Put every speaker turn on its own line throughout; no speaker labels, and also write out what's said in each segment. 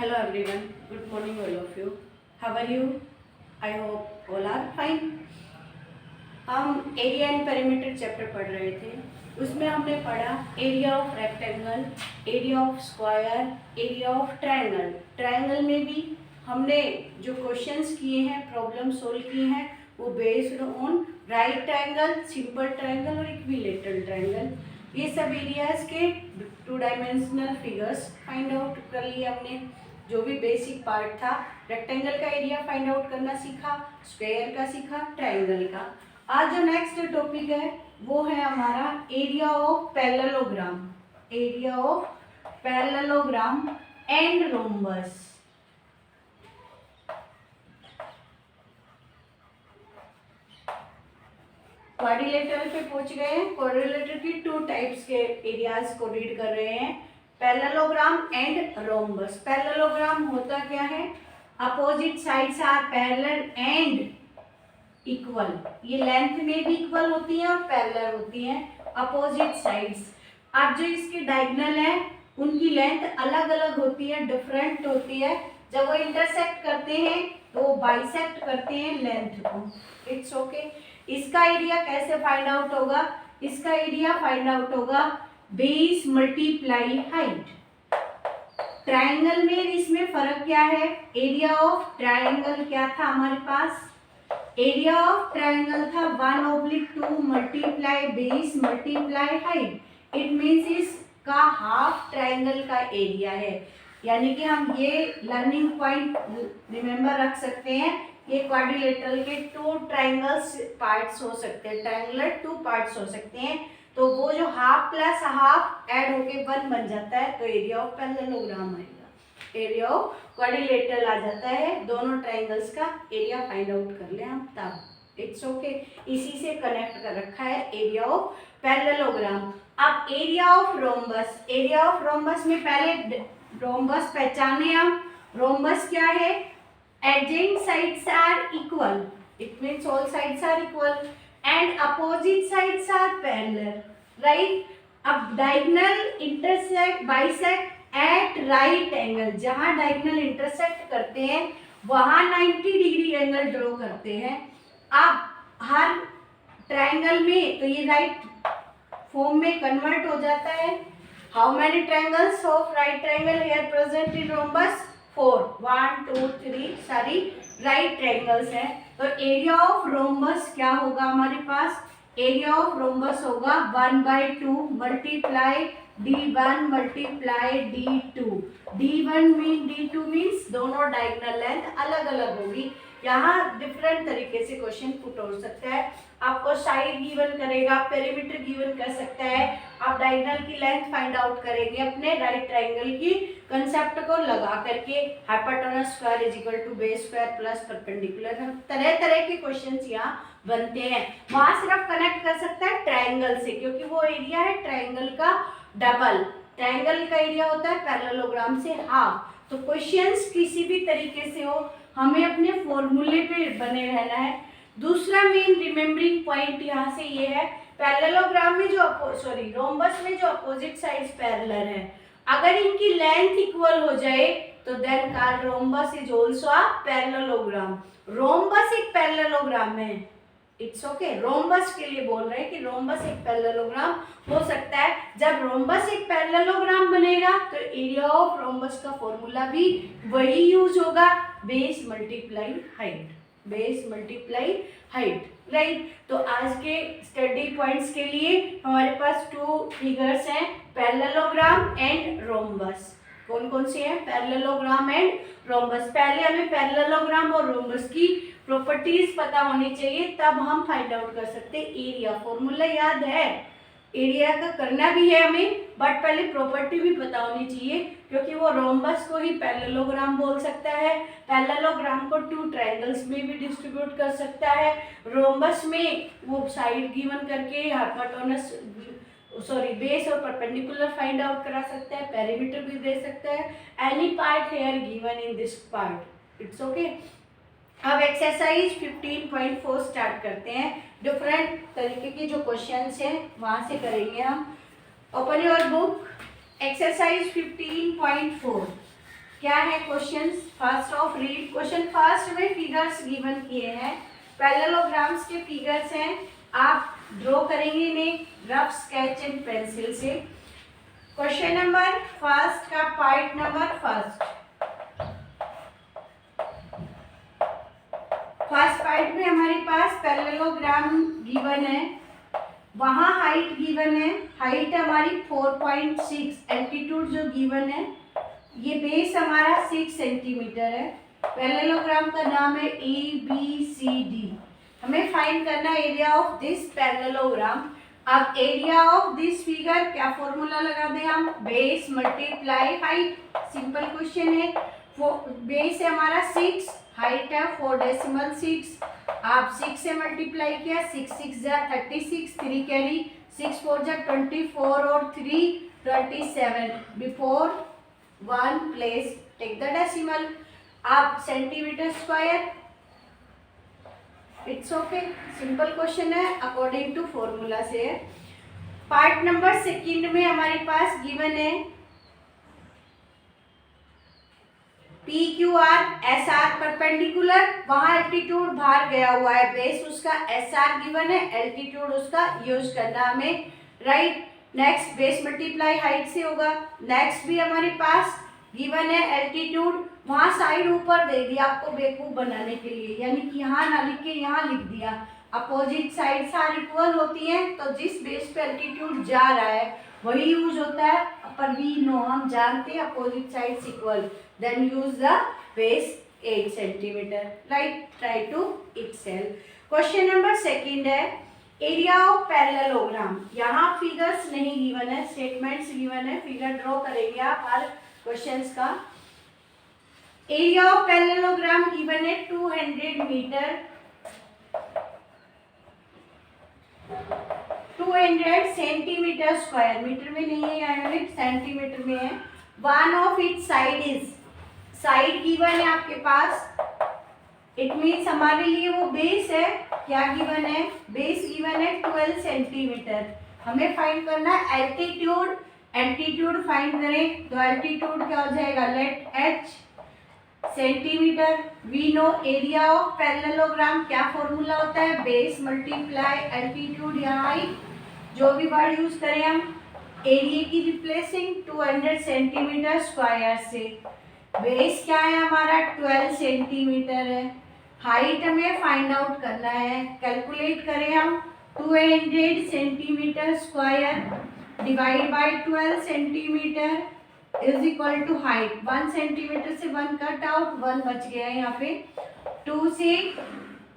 Hello everyone, good morning all of you. How are you? I hope all are fine. हम area and perimeter chapter पढ़ रहे थे. उसमें हमने पढ़ा area of rectangle, area of square, area of triangle. Triangle में भी हमने जो क्वेश्चंस किए हैं, प्रॉब्लम सोल्व किए हैं, वो based on right triangle, simple triangle और इक्विलेटरल ट्रायंगल. ये सब एरियाज के two dimensional figures find out कर लिए हमने. जो भी बेसिक पार्ट था, रेक्टेंगल का एरिया फाइंड आउट करना सीखा, स्क्वायर का सीखा, ट्रायंगल का. आज जो नेक्स्ट टॉपिक है वो है हमारा area of parallelogram. Area of parallelogram and rhombus. Quadrilateral पे पहुंच गए हैं. क्वाड्रिलेटरल की टू टाइप्स के एरियाज को रीड कर रहे हैं, पैरेललोग्राम एंड रोम्बस. पैरेललोग्राम होता क्या है? Opposite sides are parallel and equal. ये लेंथ में भी इक्वल होती है और पैरेलल होती है. अपोजिट साइड्स, अब जो इसके डायगोनल है उनकी लेंथ अलग अलग होती है, डिफरेंट होती है. जब वो इंटरसेक्ट करते हैं तो वो बाइसेक्ट करते हैं लेंथ को. It's okay. इसका एरिया कैसे फाइंड आउट होगा? इसका एरिया फाइंड आउट होगा बेस मल्टीप्लाई हाइट. ट्रायंगल में इसमें फर्क क्या है? एरिया ऑफ ट्रायंगल क्या था हमारे पास? एरिया ऑफ ट्रायंगल था 1/2 multiply base multiply height. It means इसका हाफ ट्रायंगल का एरिया है. यानी कि हम ये लर्निंग पॉइंट रिमेंबर रख सकते हैं. ये क्वाड्रिलेटरल के टू ट्रायंगल्स पार्ट्स हो सकते हैं, ट्रायंगुलर टू पार्ट्स हो सकते हैं. तो वो जो हाफ प्लस हाफ ऐड होके 1 बन जाता है तो एरिया ऑफ पैरेललोग्राम आएगा. एरिया ऑफ क्वाड्रिलेटरल आ जाता है. दोनों ट्रायंगल्स का एरिया फाइंड आउट कर ले हम तब. It's okay. इसी से कनेक्ट कर रखा है एरिया ऑफ पैरेललोग्राम. अब area of rhombus. Area of rhombus में पहले रोम्बस पहचाने हम. रोम्बस क्या है? Adjacent sides are equal. It means all sides are equal and opposite sides are parallel, right? अब diagonal intersect bisect at right angle. जहाँ diagonal intersect करते हैं वहाँ 90 डिग्री एंगल ड्रॉ करते हैं. अब हर ट्रायंगल में तो ये राइट फॉर्म में कन्वर्ट हो जाता है. How many triangles of right triangle here present in rhombus? 4. 1 2 3 सारी राइट ट्रायंगल्स हैं. तो एरिया ऑफ रोम्बस क्या होगा हमारे पास? एरिया ऑफ रोम्बस होगा 1/2 multiply d1 multiply d2. d1 mean d2 means दोनों डायगोनल लेंथ अलग अलग होगी. यहाँ डिफरेंट तरीके से क्वेश्चन पुट हो सकता है. आपको साइड गिवन करेगा, पेरीमीटर गिवन कर सकता है. आप डायगोनल की लेंथ फाइंड आउट करेंगे अपने राइट ट्रायंगल की कंसेप्ट को लगा करके. Hypotenuse square is equal to base square plus perpendicular. हम तरह तरह के क्वेश्चंस यहाँ बनते हैं. वहां सिर्फ कनेक्ट कर सकता है ट्रायंगल से, क्योंकि वो एरिया है ट्रायंगल का डबल. ट्रायंगल का एरिया होता है पैरेललोग्राम से हाफ. तो क्वेश्चंस किसी भी तरीके से हो, हमें अपने फॉर्मूले पे बने रहना है. दूसरा मेन रिमेम्बरिंग पॉइंट यहाँ से ये है, पैरेललोग्राम में जो रोम्बस में जो अपोजिट साइड्स पैरेलल है, अगर इनकी लेंथ इक्वल हो जाए तो then called rhombus is also a parallelogram. Rhombus एक पैरेललोग्राम है. It's okay. रोम्बस के लिए बोल रहे हैं कि रोम्बस एक पैरेललोग्राम हो सकता है. जब रोम्बस एक पैरेललोग्राम बनेगा तो एरिया ऑफ रोम्बस का फॉर्मूला भी वही यूज होगा, base multiply height. Base multiply height, right. तो आज के स्टडी पॉइंट्स के लिए हमारे पास 2 फिगर्स हैं, पैरेललोग्राम एंड रोम्बस. कौन कौन से हैं? Parallelogram and rhombus. पहले हमें पैरेललोग्राम और रोम्बस की प्रॉपर्टीज पता होनी चाहिए, तब हम फाइंड आउट कर सकते हैं एरिया. फॉर्मूला याद है, एरिया का करना भी है हमें, बट पहले प्रॉपर्टी भी पता होनी चाहिए, क्योंकि वो रोम्बस को ही पैरेललोग्राम बोल सकता है. पैरेललोग्राम को 2 ट्रायंगल्स में भी डिस्ट्रीब्यूट कर सकता है. रोम्बस में वो साइड गिवन करके हाइपोटेनस बेस और परपेंडिकुलर फाइंड आउट करा सकता है, पेरीमीटर भी दे सकता है. Any part here given in this part. It's okay. अब एक्सरसाइज 15.4 स्टार्ट करते हैं. डिफरेंट तरीके के जो क्वेश्चंस हैं वहाँ से करेंगे हम. Open your book. एक्सरसाइज 15.4. क्या है questions? First of read question. First में फिगर्स गिवन किए हैं, पैरेललोग्राम्स के फिगर्स हैं, आप ड्रॉ करेंगे इन्हें रफ स्केच एंड पेंसिल से। क्वेश्चन नंबर फर्स्ट का पार्ट नंबर फर्स्ट पार्ट में हमारे पास पैरेललोग्राम गिवन है, वहां हाइट गिवन है, हाइट हमारी 4.6, एल्टीट्यूड जो गिवन है, ये बेस हमारा 6 सेंटीमीटर है। पैरेललोग्राम का नाम है ABCD। हमें फाइंड करना एरिया ऑफ दिस पैरेललोग्राम। अब एरिया ऑफ दिस फिगर क्या फॉर्मूला लगा दें हम? Base multiply height. Simple question है। बेस है हमारा 6, हाइट है 4.6। आप 6 से मल्टीप्लाई किया, 6 6 जा 36, 3 कैरी, 6 4 जा 24 और 3 27। Before 1 place take the decimal. आप centimetre square, it's okay, simple question है, अकॉर्डिंग टू फॉर्मूला से है। पार्ट नंबर सेकंड में हमारे पास गिवन है PQR SR परपेंडिकुलर, वहां एल्टीट्यूड बाहर गया हुआ है, बेस उसका SR गिवन है, एल्टीट्यूड उसका यूज करना हमें, right. Next base multiply height से होगा। नेक्स्ट भी हमारे पास गिवन है एल्टीट्यूड, वहां साइड ऊपर दे दिया आपको बेवकूफ बनाने के लिए, यानी कि यहाँ ना लिख के यहाँ लिख दिया। अपोजिट साइड सारी इक्वल होती हैं, तो जिस बेस पे एल्टीट्यूड जा रहा है वही यूज होता है। पर वी नो, हम जानते हैं opposite sides equal, then use the base 8 centimetre, right. Try to itself. Question number second है एरिया ऑफ पैरेललोग्राम। यहाँ फिगर्स नहीं गिवन है, स्टेटमेंट्स गिवन है, फिगर ड्रॉ करेंगे आप हर क्वेश्चंस का। एरिया ऑफ पैरेललोग्राम गिवन है 200 मीटर, 200 सेंटीमीटर स्क्वायर, मीटर में नहीं है यूनिट, सेंटीमीटर में है। One of it side is, side given है आपके पास, इट मीन्स हमारे लिए वो बेस है। क्या गिवन है? बेस गिवन है 12 सेंटीमीटर। हमें फाइंड करना है एल्टीट्यूड। एल्टीट्यूड फाइंड करें तो एल्टीट्यूड क्या हो जाएगा? Let H centimetre. We know area of parallelogram क्या फॉर्मूला होता है? बेस मल्टीप्लाई एल्टीट्यूड या हाइट, जो भी वर्ड यूज करें हम। एरिया की रिप्लेसिंग 200 सेंटीमीटर स्क्वायर से। बेस क्या है हमारा? 12 सेंटीमीटर है। हाइट हमें फाइंड आउट करना है, कैलकुलेट करें हम। 200 centimetre square divide by 12 centimetre is equal to height. 1 centimetre से 1 कट आउट, 1 बच गया है यहाँ पे। 2 से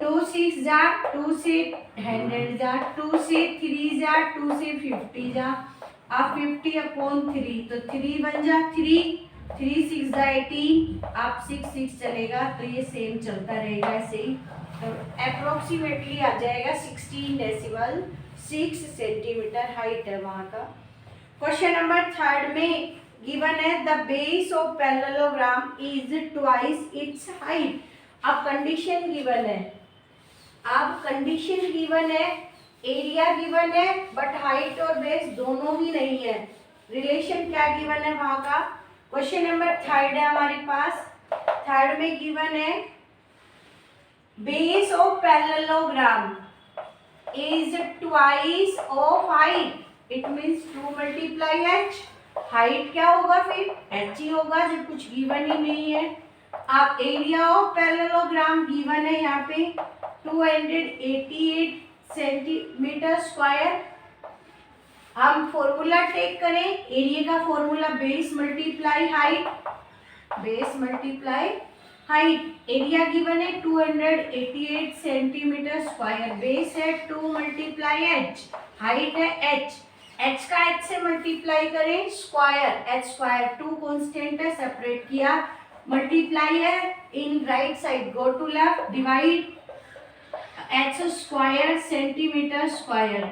2 6 जा, 2 से 100 जा, 2 से 3 जा, 2 से 50 जा, आप 50/3, तो 3 बन जा 3, 3 6 जा 18, आप 6 6 चलेगा, तो ये सेम चलता रहेगा ऐसे ही। तो अप्रोक्सीमेटली आ जाएगा 16 डेसिमल 6 सेंटीमीटर हाइट है वहाँ का। क्वेश्चन नंबर थर्ड में गिवन है the base of parallelogram is twice its height. अब कंडीशन गिवन है, अब कंडीशन गिवन है, एरिया गिवन है, बट हाइट और बेस दोनों ही नहीं है। रिलेशन क्या गिवन है वहां का? क्वेश्चन नंबर थर्ड है हमारे पास। थर्ड में गिवन है base of parallelogram is twice of height, it means 2 multiply H। Height क्या होगा फिर? H ही होगा, जब कुछ गिवन ही नहीं है। आप एरिया ऑफ पैरेललोग्राम गिवन है यहाँ पे 288 सेंटीमीटर स्क्वायर। हम फॉर्मूला टेक करें, एरिया का formula base multiply height, base multiply height. Area given है 288 सेंटीमीटर स्क्वायर, बेस है 2 मल्टीप्लाई H, हाइट है H। H का H से मल्टीप्लाई करें, स्क्वायर H स्क्वायर, 2 कांस्टेंट है, सेपरेट किया, मल्टीप्लाई है in right side, go to left, divide H square centimetre square.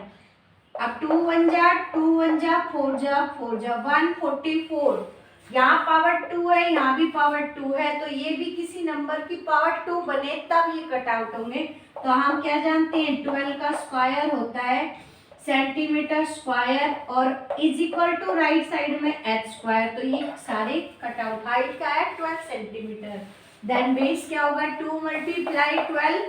अब 2 1 जा 2 1 जा 4 जा 4 जा 144। यहाँ पावर 2 है, यहाँ भी पावर 2 है, तो ये भी किसी नंबर की पावर 2 बने तब ये कट आउट होंगे। तो हम क्या जानते हैं? 12 का स्क्वायर होता है सेंटीमीटर स्क्वायर और is equal to right side में h स्क्वायर, तो ये सारे कट आउट। हाइट का है 12 सेंटीमीटर, देन बेस क्या होगा 2 मल्टीप्लाई 12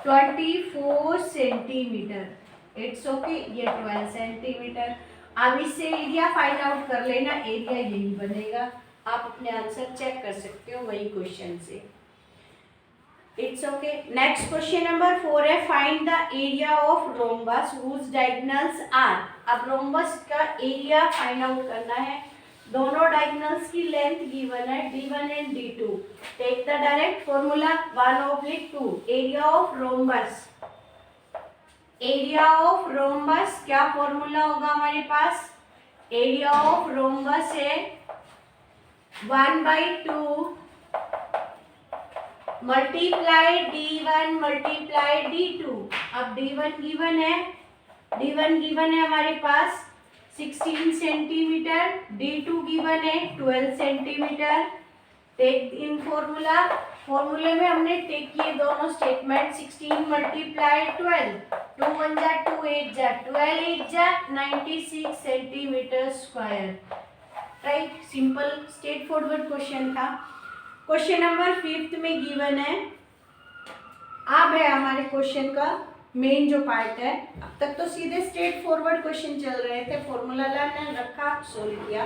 24 सेंटीमीटर। इट्स ओके, ये 12 सेंटीमीटर। अब इससे एरिया फाइंड आउट कर लेना, एरिया यही बनेगा, आप अपने आंसर चेक कर सकते हो वही क्वेश्चन से। It's okay. Next question number 4 है, find the area of rhombus whose diagonals are. अब रोम्बस का एरिया फाइंड आउट करना है, दोनों डायगोनल्स की लेंथ गिवन है d1 and d2। Take the direct formula 1/2। Area of rhombus, area of rhombus क्या formula होगा हमारे पास, एरिया ऑफ रोम्बस है 1/2 मल्टीप्लाई d1 मल्टीप्लाई d2। अब d1 गिवन है, d1 गिवन है हमारे पास 16 सेंटीमीटर, d2 गिवन है 12 सेंटीमीटर। टेक इन फॉर्मूला, फॉर्मूले में हमने टेक किए दोनों स्टेटमेंट, 16 मल्टीप्लाई 12, 2 1 जा 2 8 जा 12 8 जा 96 centimetre square. Right, simple straight forward question था। क्वेश्चन नंबर 5 में गिवन है, अब है हमारे क्वेश्चन का मेन जो पार्ट है। अब तक तो सीधे स्ट्रेट फॉरवर्ड क्वेश्चन चल रहे थे, फॉर्मूला लाना रखा, सोल्व किया।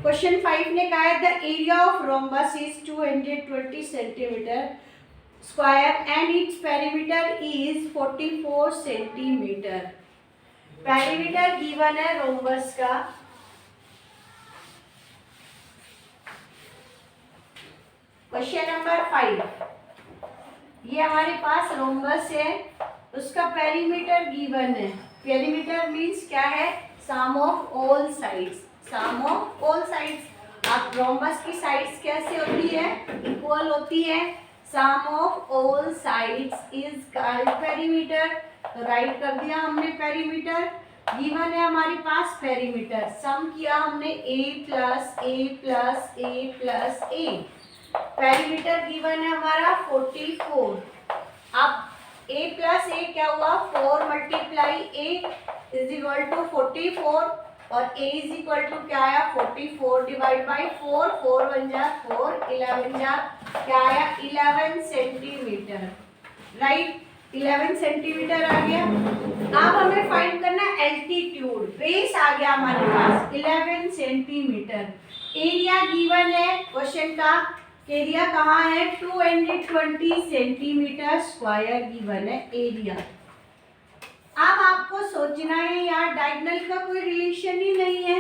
क्वेश्चन 5 ने कहा है the area of rhombus is 220 centimetre square and its perimeter is 44 centimetre. Perimeter given है रोम्बस का, क्वेश्चन नंबर 5, ये हमारे पास रोम्बस है, उसका पेरीमीटर गिवन है। पेरीमीटर मींस क्या है, sum of all sides, sum of all sides. अब रोम्बस की साइड्स कैसे होती है, इक्वल होती है, sum of all sides is called perimeter. तो राइट कर दिया हमने पेरीमीटर। गिवन है हमारे पास पेरीमीटर, सम किया हमने a plus a plus a plus a। Perimeter given है हमारा 44। अब a प्लस a क्या हुआ, 4 multiply a is equal to 44 और a इज इक्वल टू क्या आया 44 डिवाइड बाई 4, 4 1 जा 4, 11 जा क्या आया 11 सेंटीमीटर। राइट, 11 सेंटीमीटर आ गया। अब हमें फाइंड करना है एल्टीट्यूड, बेस आ गया हमारे पास 11 सेंटीमीटर। एरिया गिवन है क्वेश्चन का, एरिया कहाँ है 220 सेंटीमीटर स्क्वायर गिवन है एरिया। अब आपको सोचना है यार डायगोनल का कोई रिलेशन ही नहीं है,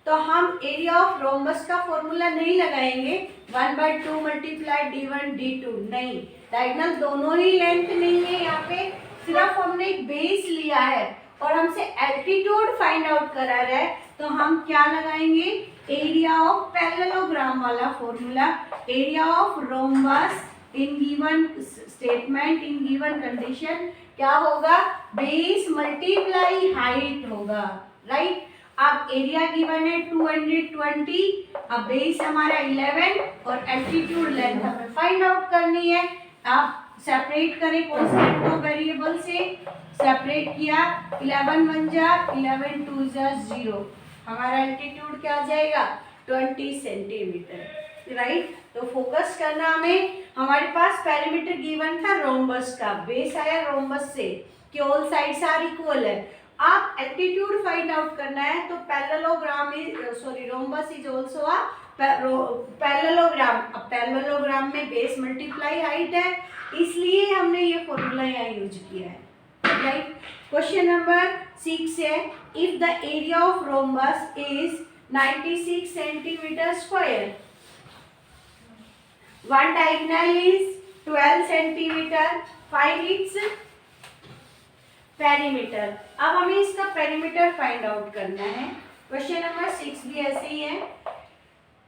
तो हम एरिया ऑफ रोम्बस का फॉर्मूला नहीं लगाएंगे 1/2 मल्टीप्लाई d1 d2, नहीं, डायगोनल दोनों ही लेंथ नहीं है, यहाँ पे सिर्फ हमने एक बेस लिया है और हमसे एल्टीट्यूड फाइंड आउट करा रहा है, तो हम क्या लगाएंगे, एरिया ऑफ पैरेललोग्राम वाला formula. Area of rhombus in given statement, in given condition क्या होगा, बेस मल्टीप्लाई हाइट होगा। राइट, अब एरिया गिवन है 220, अब बेस हमारा 11 और एल्टीट्यूड लेंथ हमें फाइंड आउट करनी है। आप सेपरेट करें कांस्टेंट को वेरिएबल से, सेपरेट किया 11 1 जा 11 2 जा 0, हमारा एल्टीट्यूड क्या आ जाएगा 20 सेंटीमीटर। राइट, तो फोकस करना हमें, हमारे पास पेरीमीटर गिवन था रोम्बस का, बेस आया रोम्बस से कि ऑल साइड्स आर इक्वल है। आप एल्टीट्यूड फाइंड आउट करना है तो parallelogram is rhombus is also a parallelogram. अब पैरेललोग्राम में बेस मल्टीप्लाई हाइट है, इसलिए हमने ये फॉर्मूला यहाँ यूज किया है। राइट, क्वेश्चन नंबर 6 है, if the area of rhombus is 96 centimetre square, one diagonal is 12 centimetre, find its perimeter. अब हमें इसका पेरीमीटर फाइंड आउट करना है। क्वेश्चन नंबर 6 भी ऐसे ही है,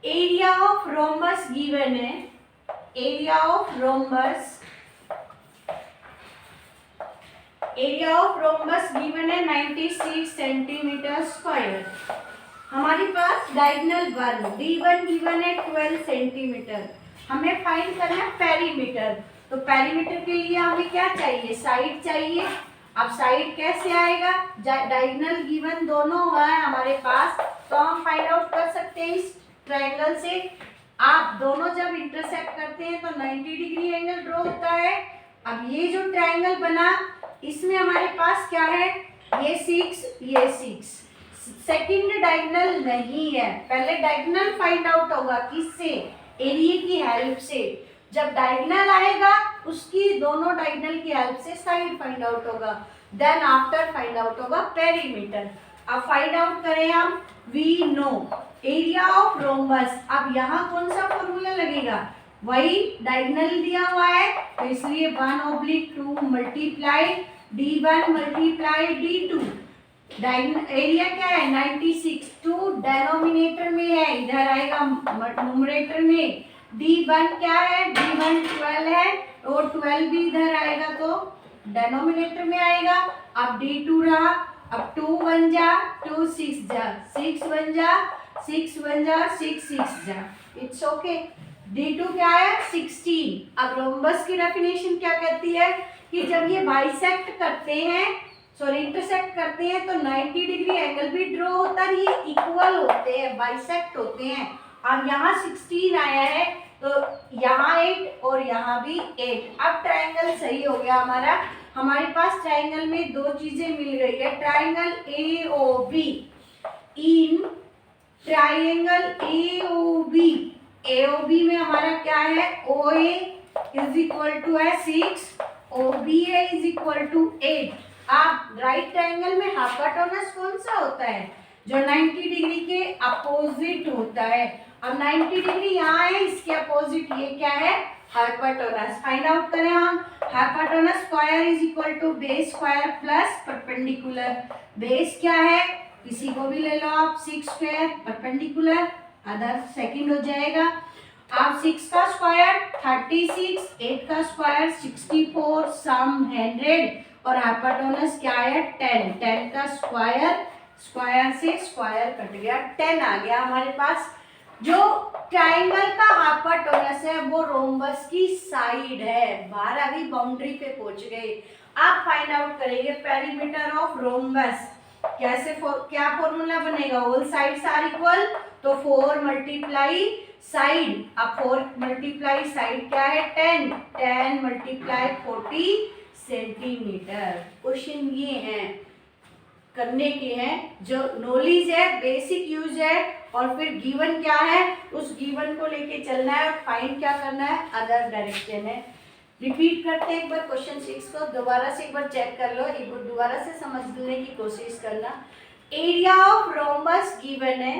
एरिया ऑफ रोम्बस गिवन है, area of rhombus, area of rhombus given है 96 सेंटीमीटर स्क्वायर। हमारे पास डायगोनल 1 d1 गिवन है 12 सेंटीमीटर, हमें फाइंड करना है पेरीमीटर। तो पेरीमीटर के लिए हमें क्या चाहिए, साइड चाहिए। अब साइड कैसे आएगा, डायगोनल गिवन दोनों है हमारे पास, तो हम फाइंड आउट कर सकते हैं इस ट्रायंगल से। आप दोनों जब इंटरसेक्ट करते हैं तो 90 डिग्री एंगल ड्रॉ होता है। अब ये जो ट्रायंगल बना इसमें हमारे पास क्या है, ये 6 ये 6, सेकंड डायगोनल नहीं है। पहले डायगोनल फाइंड आउट होगा किससे, एरिया की हेल्प से। जब डायगोनल आएगा उसकी दोनों डायगोनल की हेल्प से साइड फाइंड आउट होगा, देन आफ्टर फाइंड आउट होगा पेरीमीटर। अब फाइंड आउट करें हम, we know area of rhombus. अब यहाँ कौन सा फॉर्मूला लगेगा, वही डायगोनल दिया हुआ है तो इसलिए 1/2 multiply d1 multiply d2। Area क्या है 96, 2 डेनोमिनेटर में है, इधर आएगा न्यूमरेटर में। d1 क्या है, d1 12 है और 12 भी इधर आएगा तो डेनोमिनेटर में आएगा। अब d2 रहा, अब 2 1 जा 2 6 जा 6 1 जा 6 1 जा 6 6 जा, इट्स ओके। d2 क्या है 16। अब रोम्बस की डेफिनेशन क्या कहती है कि जब ये बाइसेक्ट करते हैं, सॉरी इंटरसेक्ट करते हैं तो 90 डिग्री एंगल भी ड्रॉ होता है, ये इक्वल होते हैं, बाइसेक्ट होते हैं। अब यहाँ 16 आया है तो यहाँ 8 और यहाँ भी 8। अब ट्रायंगल सही हो गया हमारा। हमारे पास ट्रायंगल में दो चीजें मिल गई है, triangle AOB। In triangle AOB में हमारा क्या है, OA इज इक्वल टू है 6, OBA इज इक्वल टू 8। अब राइट ट्रायंगल में हाइपोटेनस कौन सा होता है, जो 90 डिग्री के अपोजिट होता है। अब 90 डिग्री यहाँ है, इसके अपोजिट ये क्या है, हाइपोटेनस। फाइंड आउट करें हम, hypotenuse square is equal to base square plus perpendicular. Base क्या है, किसी को भी ले लो आप, 6 स्क्वायर परपेंडिकुलर अदर सेकंड हो जाएगा। अब 6 का स्क्वायर 36, 8 का स्क्वायर 64, सम 100 और हाइपोटेनस क्या है 10। 10 का स्क्वायर, स्क्वायर से स्क्वायर कट गया, 10 आ गया हमारे पास। जो ट्रायंगल का हाइपोटेनस है वो रोम्बस की साइड है, बाहर आ गई, बाउंड्री पे पहुंच गए। आप फाइंड आउट करेंगे पेरीमीटर ऑफ रोम्बस। कैसे क्या फॉर्मूला बनेगा, ऑल साइड्स आर इक्वल तो 4 मल्टीप्लाई साइड। अब 4 मल्टीप्लाई साइड क्या है 10, 10 मल्टीप्लाई 40 सेंटीमीटर। क्वेश्चन ये हैं करने के हैं, जो नॉलेज है बेसिक यूज है और फिर गिवन क्या है उस गिवन को लेके चलना है और फाइंड क्या करना है, अदर डायरेक्शन है। रिपीट करते हैं एक बार क्वेश्चन 6 को, दोबारा से एक बार चेक कर लो, एक बार दोबारा से समझने की कोशिश करना। एरिया ऑफ रोम्बस गिवन है,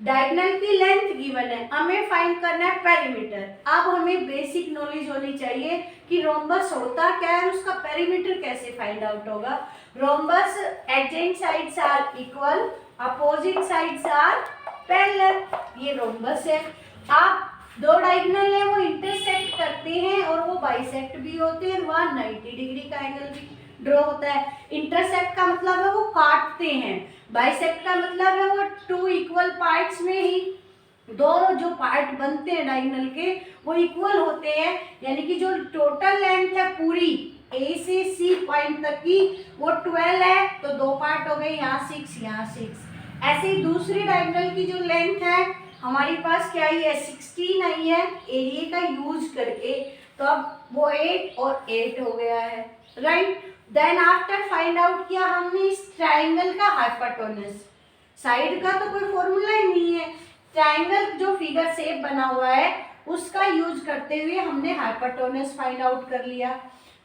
डायगोनल की लेंथ गिवन है, हमें फाइंड करना है पेरीमीटर। अब हमें बेसिक नॉलेज होनी चाहिए कि रोम्बस होता क्या है, उसका पेरीमीटर कैसे फाइंड आउट होगा। Rhombus adjacent sides are equal, opposite sides are parallel, ये रोम्बस है। आप दो डायगोनल है वो इंटरसेक्ट करते हैं और वो बाइसेक्ट भी होते हैं, वहाँ 90 डिग्री का एंगल भी ड्रॉ होता है। इंटरसेक्ट का मतलब है वो काटते हैं, बाइसेक्ट का मतलब है वो 2 इक्वल पार्ट्स में ही दो जो पार्ट बनते हैं डायगोनल के वो इक्वल होते हैं, यानी कि जो टोटल लेंथ है पूरी A से C पॉइंट तक की वो 12 है, तो दो पार्ट हो गए, यहाँ 6 यहाँ 6। ऐसे ही दूसरी डायगोनल की जो लेंथ है हमारे पास क्या आई है 16 आई है एरिया का यूज करके, तो अब वो 8 और 8 हो गया है, right. Then after find out किया हमने इस ट्रायंगल का हाइपोटेनस। साइड का तो कोई फॉर्मूला ही नहीं है, ट्रायंगल जो फिगर शेप बना हुआ है उसका यूज करते हुए हमने हाइपोटेनस फाइंड आउट कर लिया।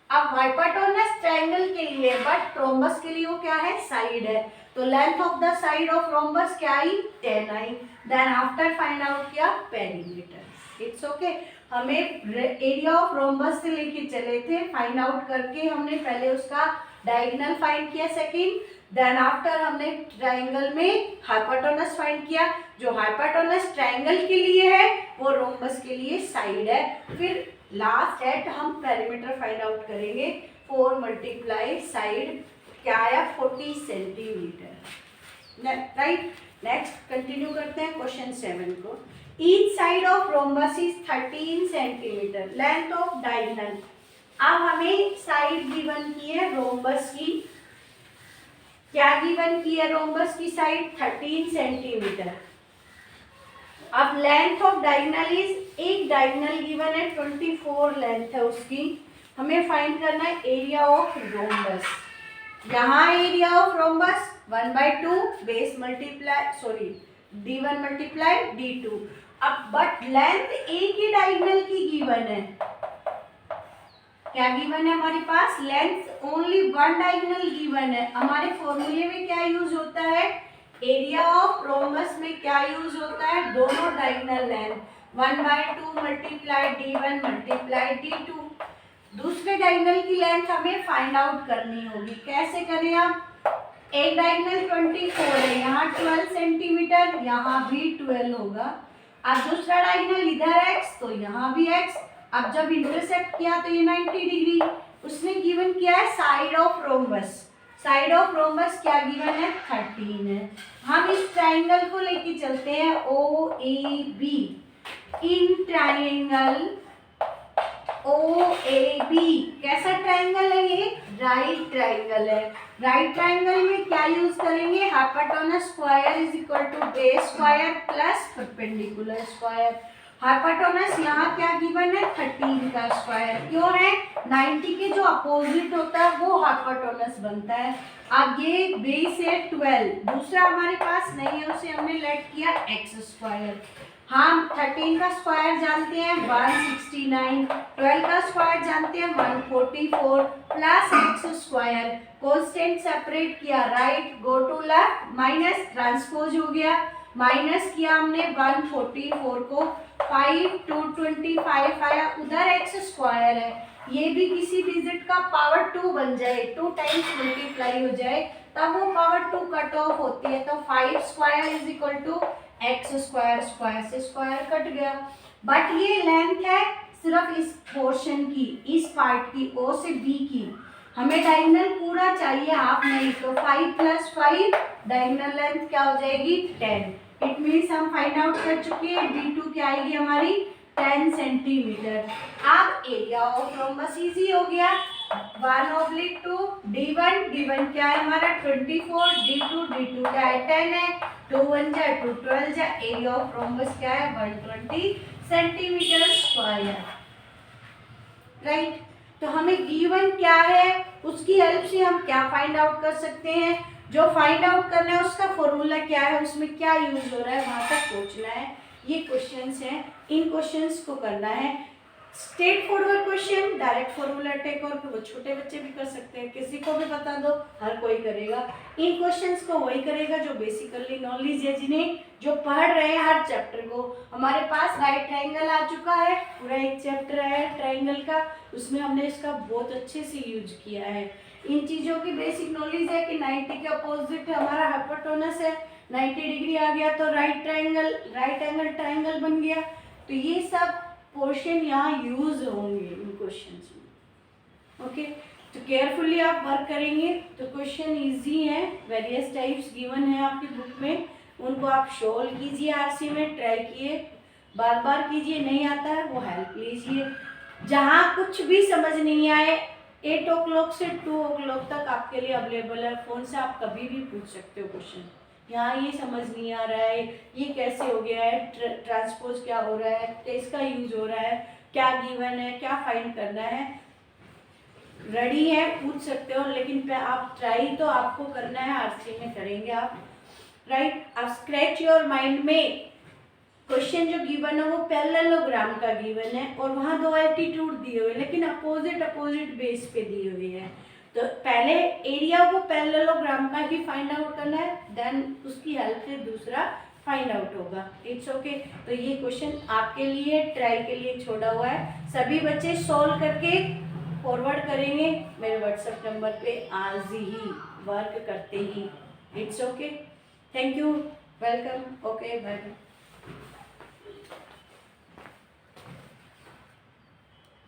अब हाइपोटेनस ट्रायंगल के लिए, बट रोम्बस के लिए वो क्या है साइड है, तो length of the side of rhombus क्या आई 10 आई। देन आफ्टर फाइंड आउट किया पेरीमीटर, इट्स ओके। हमें एरिया ऑफ रोम्बस से लेके चले थे, फाइंड आउट करके हमने पहले उसका डायगोनल फाइंड किया सेकंड, देन आफ्टर हमने ट्रायंगल में हाइपोटेनस फाइंड किया। जो हाइपोटेनस ट्रायंगल के लिए है वो रोम्बस के लिए साइड है। फिर लास्ट एट हम पेरीमीटर फाइंड आउट करेंगे, 4 मल्टीप्लाई साइड क्या आया 40 सेंटीमीटर, राइट। नेक्स्ट कंटिन्यू करते हैं क्वेश्चन 7 को। Each side of rhombus is 13 centimetre, length of diagonal. अब हमें साइड गिवन की है रोम्बस की, क्या गिवन की है रोम्बस की साइड 13 सेंटीमीटर। अब लेंथ ऑफ डायगोनल इज, एक डायगोनल गिवन है 24 लेंथ है उसकी, हमें फाइंड करना है एरिया ऑफ रोम्बस। यहाँ area of rhombus 1/2 base multiply sorry d1 multiply d2। अब बट लेंथ एक ही डायगोनल की गिवन है, क्या गिवन है हमारे पास, length only one diagonal given है। हमारे फॉर्मूले में क्या यूज होता है, एरिया ऑफ रोम्बस में क्या यूज होता है, दोनों diagonal length 1/2 multiply d1 multiply d2। दूसरे डायगोनल की लेंथ हमें फाइंड आउट करनी होगी, कैसे करें आप, एक डायगोनल 24 है, यहाँ 12 सेंटीमीटर, यहाँ भी 12 होगा। अब दूसरा डायगोनल इधर x तो यहाँ भी x, अब जब इंटरसेक्ट किया तो ये 90 डिग्री। उसने गिवन किया है side of rhombus, side of rhombus क्या गिवन है 13 है। हम इस ट्राइंगल को लेके चलते हैं O A B, in triangle O A B कैसा ट्राइंगल है, ये राइट ट्राइंगल है। राइट ट्राइंगल में क्या यूज करेंगे, hypotenuse square is equal to base square plus perpendicular square. Hypotenuse यहाँ क्या गिवन है 13 का स्क्वायर, क्यों है 90 के जो अपोजिट होता है वो हाइपोटेनस बनता है। अब ये बेस है 12, दूसरा हमारे पास नहीं है उसे हमने लेट किया एक्स स्क्वायर। हम 13 का स्क्वायर जानते हैं 169, 12 का स्क्वायर जानते हैं 144 plus x square, constant separate किया right go to left, minus transpose हो गया, माइनस किया हमने 144 को 5 225 आया, उधर एक्स स्क्वायर है, ये भी किसी डिजिट का पावर 2 बन जाए, 2 टाइम्स मल्टीप्लाई हो जाए तब वो पावर 2 कट ऑफ होती है, तो 5 square is equal to X square, square से स्क्वायर कट गया। बट ये लेंथ है सिर्फ इस पोर्शन की, इस पार्ट की, ओ से बी की, हमें डायगोनल पूरा चाहिए हाफ नहीं, तो 5 + 5 डायगोनल लेंथ क्या हो जाएगी 10। इट मीन्स हम फाइंड आउट कर चुके हैं d2 क्या आएगी हमारी 10 सेंटीमीटर। अब एरिया ऑफ रोम्बस इजी हो गया, 1/2 d1 क्या है हमारा 24, d2 क्या है 10 है, 2 1 जा 2 12 जा, एरिया ऑफ रोम्बस क्या है 120 सेंटीमीटर स्क्वायर, राइट। तो हमें गिवन क्या है उसकी हेल्प से हम क्या फाइंड आउट कर सकते हैं, जो फाइंड आउट करना है उसका फॉर्मूला क्या है, उसमें क्या यूज हो रहा है वहां तक पहुंचना है। ये क्वेश्चंस हैं, इन क्वेश्चंस को करना है। Straightforward question, direct formula take, और वो छोटे बच्चे भी कर सकते हैं, किसी को भी बता दो हर कोई करेगा। इन क्वेश्चंस को वही करेगा जो बेसिकली नॉलेज है, जिन्हें जो पढ़ रहे हैं हर चैप्टर को। हमारे पास राइट ट्राइंगल आ चुका है, पूरा एक चैप्टर है ट्राइंगल का, उसमें हमने इसका बहुत अच्छे से यूज किया है। इन चीज़ों की बेसिक नॉलेज है कि 90 के अपोजिट हमारा हाइपोटेनस है, 90 डिग्री आ गया तो राइट एंगल ट्राइंगल बन गया। तो ये सब पोर्शन यहाँ यूज होंगे इन क्वेश्चंस में, ओके। तो केयरफुली आप वर्क करेंगे तो क्वेश्चन इजी है, वेरियस टाइप्स गिवन है आपकी बुक में, उनको आप सोल्व कीजिए, आरसी में ट्राई किए, बार बार कीजिए, नहीं आता है वो हेल्प लीजिए। जहाँ कुछ भी समझ नहीं आए 8 o'clock से 2 o'clock तक आपके लिए अवेलेबल है, फ़ोन से आप कभी भी पूछ सकते हो क्वेश्चन। यहाँ ये समझ नहीं आ रहा है, ये कैसे हो गया है, ट्रांसपोज क्या हो रहा है, टेस्ट का यूज हो रहा है, क्या गिवन है, क्या फाइंड करना है, रेडी है पूछ सकते हो, लेकिन आप ट्राई तो आपको करना है, आरसी में करेंगे आप, राइट। अब स्क्रैच योर माइंड में क्वेश्चन जो गिवन है वो पैरेललोग्राम का गिवन है, और वहाँ 2 एल्टीट्यूड दिए हुए, लेकिन अपोजिट बेस पे दिए हुए हैं। तो पहले एरिया को पैरेललोग्राम का ही फाइंड आउट करना है, देन उसकी हेल्प से दूसरा फाइंड आउट होगा, इट्स ओके। तो ये क्वेश्चन आपके लिए ट्राई के लिए छोड़ा हुआ है, सभी बच्चे सॉल्व करके फॉरवर्ड करेंगे मेरे व्हाट्सएप नंबर पे आज ही वर्क करते ही, it's okay. Thank you, welcome, okay, bye bye.